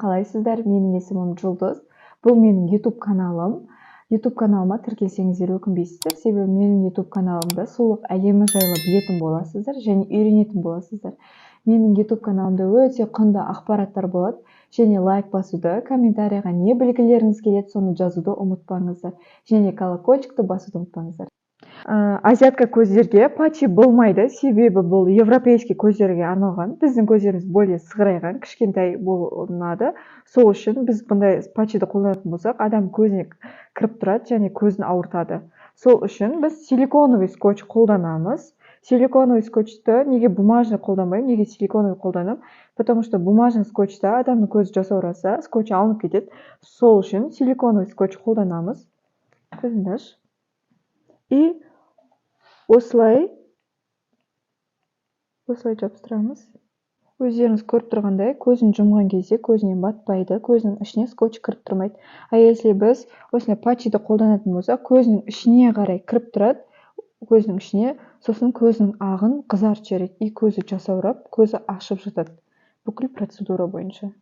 Қалайсыздар? Менің есімім Жұлдыз. Бұл менің YouTube каналым. YouTube каналыма тіркелсеңіздер өкінбейсіздер, себебі менің YouTube каналымда сұлулық әлемі жайлы білетін боласыздар және үйренетін боласыздар. Менің YouTube каналымда өте құнды ақпараттар болады, және лайк басуды, комментарийға не білгілеріңіз келеді, соны жазуды ұмытпаңыздар, және колокольчикті басуды ұмытпаңыздар. Азиатка көздерге патчи болмайды, себебі бұл европейский көздерге арналған. Біздің көздеріміз более сығырайған, кішкентай болынады. Сол үшін біз бұндай патчиді қолданатын болсақ, адам көзіне кіріп тұрады және көзін ауыртады. Сол үшін біз силиконовый скотч қолданамыз. Силиконовый скотчты неге бумажный қолданбаймын, неге силиконовый қолданамын? Потому что бумажный скотчта адамның көзі жасаураса, скотч алынып кетеді. Сол үшін силиконовый скотч қолданамыз. Көзіңді аш. И осылай жабыстырамыз. Өздеріңіз көріп тұрғандай, көзін жұмған кезде көзінен батпайды, көзінің ішіне скотч кіріп тұрмайды. А если біз осындай патчиді қолданатын болсақ, көзінің ішіне қарай кіріп тұрады, көзінің ішіне, сосын көзінің ағын қызартып жібереді, и көзі жасаурап, көзі ашып жатады. Бүкіл процедура бойынша.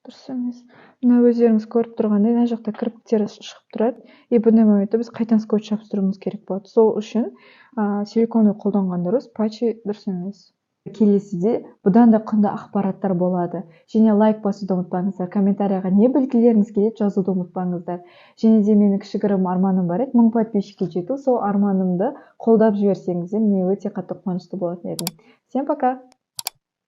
Дұрыс емес. Мына өздеріңіз көріп тұрғандай, мына жақта кірпіктері шығып тұрады, и бұндай моментте біз қайтадан скотч жабыстыруымыз керек болады. Сол үшін силиконы қолданған дұрыс, патчи дұрыс емес. Келесіде бұдан да құнды ақпараттар болады. Және лайк басуды ұмытпаңыздар, комментарийға не білгілеріңіз келеді, жазуды ұмытпаңыздар. Және де менің кішігірім арманым бар еді, 1000 подписчикке жету. Сол арманымды қолдап жіберсеңіздер, мен өте қатты қуанышты болатын едім. Всем пока!